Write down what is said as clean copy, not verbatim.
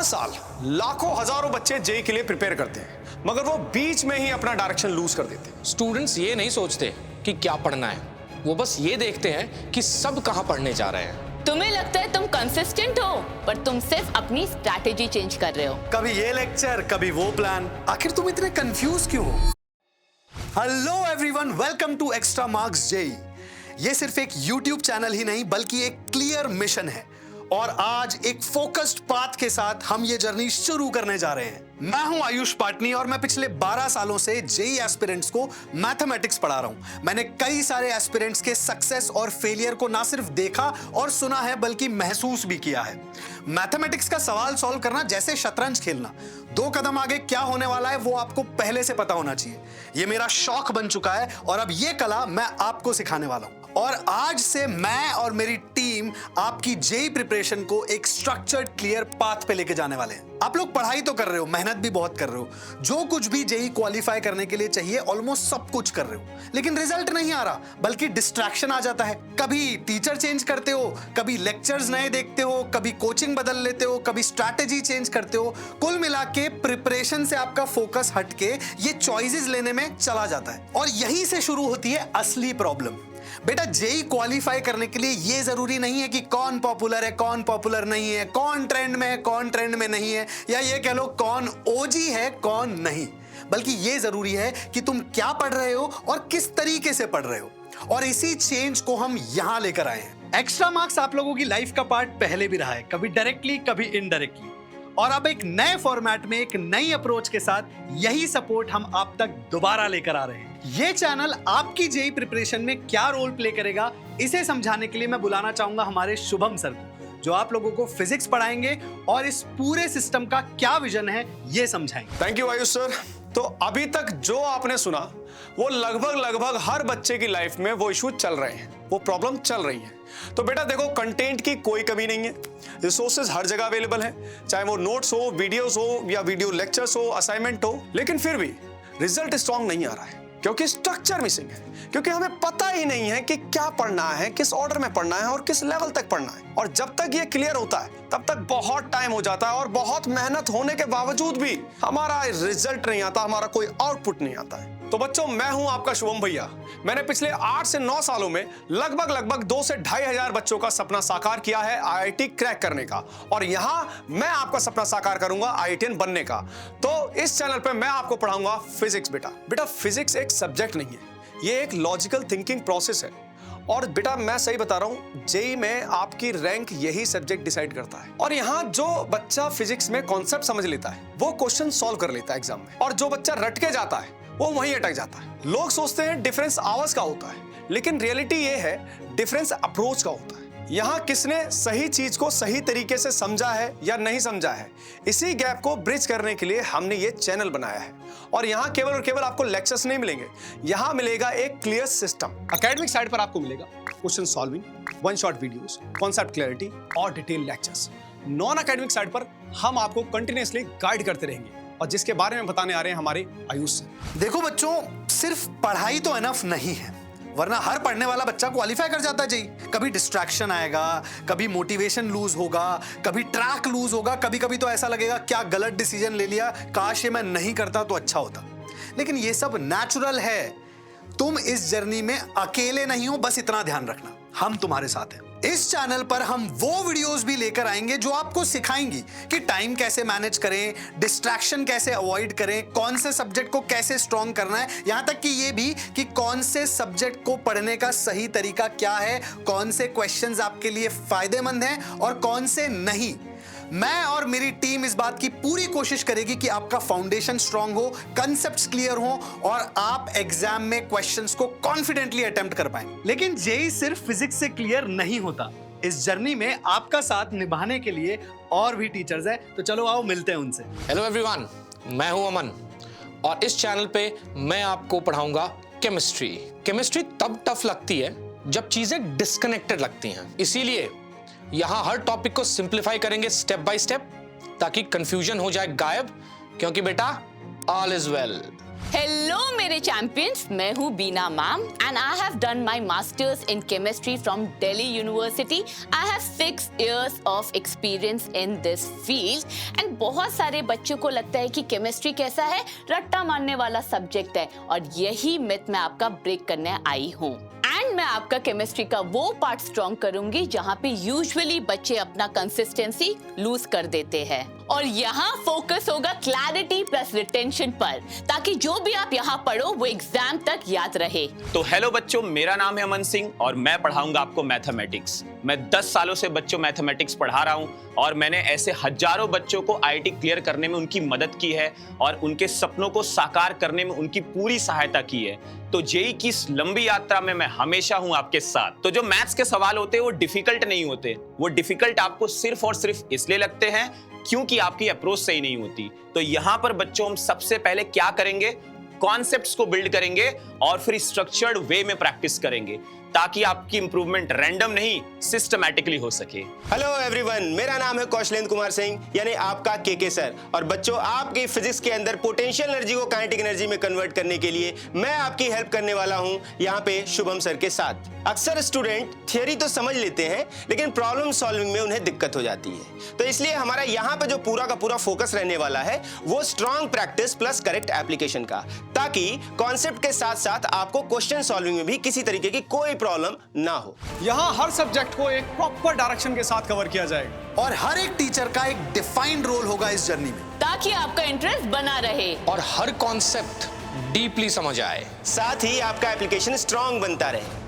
साल लाखों हजारों बच्चे जेई के लिए प्रिपेयर करते हैं, मगर वो बीच में ही अपना डायरेक्शन लूज कर देते हैं। स्टूडेंट्स ये नहीं सोचते कि क्या पढ़ना है, वो बस ये देखते हैं कि सब कहां पढ़ने जा रहे हैं। तुम्हें लगता है तुम कंसिस्टेंट हो, पर तुम सिर्फ अपनी स्ट्रैटेजी चेंज कर रहे हो। कभी ये लेक्चर, कभी वो प्लान। आखिर तुम इतने कंफ्यूज क्यों हो? Hello everyone, welcome to extra marks JEE. ये सिर्फ एक यूट्यूब चैनल ही नहीं बल्कि एक क्लियर मिशन है, और आज एक फोकस्ड पाथ के साथ हम ये जर्नी शुरू करने जा रहे हैं। मैं हूं आयुष पाटनी और मैं पिछले 12 सालों से जेई एस्पिरेंट्स को मैथमेटिक्स पढ़ा रहा हूं। मैंने कई सारे एस्पिरेंट्स के सक्सेस और फेलियर को ना सिर्फ देखा और सुना है बल्कि महसूस भी किया है। मैथमेटिक्स का सवाल सॉल्व करना जैसे शतरंज खेलना, 2 कदम आगे क्या होने वाला है वो आपको पहले से पता होना चाहिए। ये मेरा शौक बन चुका है और अब ये कला मैं आपको सिखाने वाला हूं। और आज से मैं और मेरी टीम आपकी जेई प्रिपरेशन को एक स्ट्रक्चर्ड क्लियर पाथ पे लेके जाने वाले हैं। आप लोग पढ़ाई तो कर रहे हो, मेहनत भी बहुत कर रहे हो, जो कुछ भी जेई क्वालिफाई करने के लिए चाहिए ऑलमोस्ट सब कुछ कर रहे हो, लेकिन रिजल्ट नहीं आ रहा, बल्कि डिस्ट्रैक्शन आ जाता है। कभी टीचर चेंज करते हो, कभी लेक्चर्स नए देखते हो, कभी कोचिंग बदल लेते हो, कभी स्ट्रैटेजी चेंज करते हो। कुल मिला के प्रिपरेशन से आपका फोकस हटके ये चॉइसेस लेने में चला जाता है, और यहीं से शुरू होती है असली प्रॉब्लम। बेटा, जेई क्वालिफाई करने के लिए यह जरूरी नहीं है कि कौन पॉपुलर है, कौन पॉपुलर नहीं है, कौन ट्रेंड में है, कौन ट्रेंड में नहीं है, या ये कह लो कौन ओजी है, कौन नहीं। बल्कि यह जरूरी है कि तुम क्या पढ़ रहे हो और किस तरीके से पढ़ रहे हो, और इसी चेंज को हम यहां लेकर आए हैं। एक्स्ट्रा मार्क्स आप लोगों की लाइफ का पार्ट पहले भी रहा है, कभी डायरेक्टली कभी इनडायरेक्टली, और अब एक नए फॉर्मेट में एक नई अप्रोच के साथ यही सपोर्ट हम आप तक दोबारा लेकर आ रहे हैं। ये चैनल आपकी जेई प्रिपरेशन में क्या रोल प्ले करेगा, इसे समझाने के लिए मैं बुलाना चाहूंगा हमारे शुभम सर को, जो आप लोगों को फिजिक्स पढ़ाएंगे और इस पूरे सिस्टम का क्या विजन है ये समझाएंगे। Thank you Ayush sir. तो अभी तक जो आपने सुना वो लगभग हर बच्चे की लाइफ में वो इशू चल रहे हैं, वो प्रॉब्लम चल रही है। तो बेटा देखो, कंटेंट की कोई कमी नहीं है, रिसोर्सेज हर जगह अवेलेबल हैं, चाहे वो नोट्स हो, वीडियोस हो, या वीडियो लेक्चर्स हो, असाइनमेंट हो, लेकिन फिर भी रिजल्ट स्ट्रॉन्ग नहीं आ रहा है क्योंकि स्ट्रक्चर मिसिंग है, क्योंकि हमें पता ही नहीं है कि क्या पढ़ना है, किस ऑर्डर में पढ़ना है और किस लेवल तक पढ़ना है। और जब तक ये क्लियर होता है तब तक बहुत टाइम हो जाता है, और बहुत मेहनत होने के बावजूद भी हमारा रिजल्ट नहीं आता, हमारा कोई आउटपुट नहीं आता है। तो बच्चों, मैं हूं आपका शुभम भैया। मैंने पिछले 8 से 9 सालों में लगभग 2 से 2,500 बच्चों का सपना साकार किया है आईआईटी क्रैक करने का, और यहां मैं आपका सपना साकार करूंगा आईआईटीएन बनने का। तो इस चैनल पे मैं आपको पढ़ाऊंगा फिजिक्स। बेटा फिजिक्स एक सब्जेक्ट नहीं है, ये एक लॉजिकल थिंकिंग प्रोसेस है। और बेटा मैं सही बता रहा हूं, जेई में आपकी रैंक यही सब्जेक्ट डिसाइड करता है। और यहां जो बच्चा फिजिक्स में कॉन्सेप्ट समझ लेता है वो क्वेश्चन सॉल्व कर लेता है एग्जाम में, और जो बच्चा रट के जाता है वो वहीं अटक जाता है। लोग सोचते हैं डिफरेंस आवर्स का होता है, लेकिन रियलिटी ये है डिफरेंस अप्रोच का होता है। यहाँ किसने सही चीज को सही तरीके से समझा है या नहीं समझा है, इसी गैप को ब्रिज करने के लिए हमने ये चैनल बनाया है। और यहाँ केवल और केवल आपको लेक्चर्स नहीं मिलेंगे, यहाँ मिलेगा एक क्लियर सिस्टम। एकेडमिक साइड पर आपको मिलेगा question solving, 1 shot videos, concept clarity और detail lectures. Non academic side पर हम आपको कंटिन्यूअसली गाइड करते रहेंगे, और जिसके बारे में बताने आ रहे हैं हमारे आयुष सर। देखो बच्चों, सिर्फ पढ़ाई तो एनफ नहीं है, वरना हर पढ़ने वाला बच्चा क्वालिफाई कर जाता है जेई। कभी डिस्ट्रैक्शन आएगा, कभी मोटिवेशन लूज होगा, कभी ट्रैक लूज होगा, कभी कभी तो ऐसा लगेगा क्या गलत डिसीजन ले लिया, काश ये मैं नहीं करता तो अच्छा होता। लेकिन ये सब नेचुरल है, तुम इस जर्नी में अकेले नहीं हो, बस इतना ध्यान रखना, हम तुम्हारे साथ हैं। इस चैनल पर हम वो वीडियोस भी लेकर आएंगे जो आपको सिखाएंगी कि टाइम कैसे मैनेज करें, डिस्ट्रैक्शन कैसे अवॉइड करें, कौन से सब्जेक्ट को कैसे स्ट्रॉन्ग करना है, यहां तक कि ये भी कि कौन से सब्जेक्ट को पढ़ने का सही तरीका क्या है, कौन से क्वेश्चंस आपके लिए फायदेमंद हैं और कौन से नहीं। मैं और मेरी टीम इस बात की पूरी कोशिश करेगी कि आपका फाउंडेशन स्ट्रांग हो, कंसेप्ट्स क्लियर हो और आप एग्जाम में क्वेश्चंस को कॉन्फिडेंटली अटेम्प्ट कर पाएं। लेकिन जेई सिर्फ फिजिक्स से क्लियर नहीं होता, इस जर्नी में आपका साथ निभाने के लिए और भी टीचर्स हैं, तो चलो आओ मिलते हैं उनसे। हेलो एवरीवन, मैं हूं अमन, और इस चैनल पे मैं आपको पढ़ाऊंगा केमिस्ट्री। केमिस्ट्री तब टफ लगती है जब चीजें डिस्कनेक्टेड लगती हैं, इसीलिए यहां हर टॉपिक को सिंप्लीफाई करेंगे स्टेप बाय स्टेप, ताकि कंफ्यूजन हो जाए गायब, क्योंकि बेटा ऑल इज वेल। हेलो मेरे चैंपियंस, मैं हूँ Beena ma'am and I have done my masters in chemistry from Delhi University. I have 6 years of experience in this field and बहुत सारे बच्चों को लगता है कि केमिस्ट्री कैसा है, रट्टा मारने वाला सब्जेक्ट है, और यही मिथ मैं आपका ब्रेक करने आई हूँ। एंड मैं आपका केमिस्ट्री का वो पार्ट स्ट्रॉन्ग करूंगी जहां पे यूजुअली बच्चे अपना कंसिस्टेंसी लूज कर देते हैं, और यहाँ फोकस होगा क्लैरिटी प्लस रिटेंशन पर, ताकि जो भी आप यहाँ पढ़ो वो एग्जाम तक याद रहे। तो हेलो बच्चों, मेरा नाम है अमन सिंह और मैं पढ़ाऊंगा आपको मैथमेटिक्स। मैं 10 सालों से बच्चों मैथमेटिक्स पढ़ा रहा हूं और मैंने ऐसे हजारों बच्चों को आईआईटी क्लियर करने में उनकी मदद की है और उनके सपनों को साकार करने में उनकी पूरी सहायता की है। तो जेईई की इस लंबी यात्रा में मैं हमेशा हूं आपके साथ। तो जो मैथ्स के सवाल होते हैं वो डिफिकल्ट नहीं होते, वो डिफिकल्ट आपको सिर्फ और सिर्फ इसलिए लगते हैं क्योंकि आपकी अप्रोच सही नहीं होती। तो यहाँ पर बच्चों हम सबसे पहले क्या करेंगे, कॉन्सेप्ट्स को बिल्ड करेंगे और फिर स्ट्रक्चर्ड वे में प्रैक्टिस करेंगे ताकि आपकी इंप्रूवमेंट रैंडम नहीं सिस्टमैटिकली हो सके। हेलो एवरीवन, मेरा नाम है कौशलेंद्र कुमार सिंह यानी आपका केके सर, और बच्चों आपकी फिजिक्स के अंदर पोटेंशियल एनर्जी को काइनेटिक एनर्जी में कन्वर्ट करने के लिए मैं आपकी हेल्प करने वाला हूं यहाँ पे शुभम सर के साथ। अक्सर स्टूडेंट थियरी तो समझ लेते हैं लेकिन प्रॉब्लम सॉल्विंग में उन्हें दिक्कत हो जाती है, तो इसलिए हमारा यहाँ पे जो पूरा का पूरा फोकस रहने वाला है वो strong practice plus correct application का, ताकि कॉन्सेप्ट के साथ साथ आपको क्वेश्चन सॉल्विंग में भी किसी तरीके की कोई प्रॉब्लम ना हो। यहाँ हर सब्जेक्ट को एक प्रॉपर डायरेक्शन के साथ कवर किया जाएगा और हर एक टीचर का एक डिफाइंड रोल होगा इस जर्नी में, ताकि आपका इंटरेस्ट बना रहे और हर कॉन्सेप्ट डीपली समझ आए, साथ ही आपका एप्लीकेशन स्ट्रॉन्ग बनता रहे।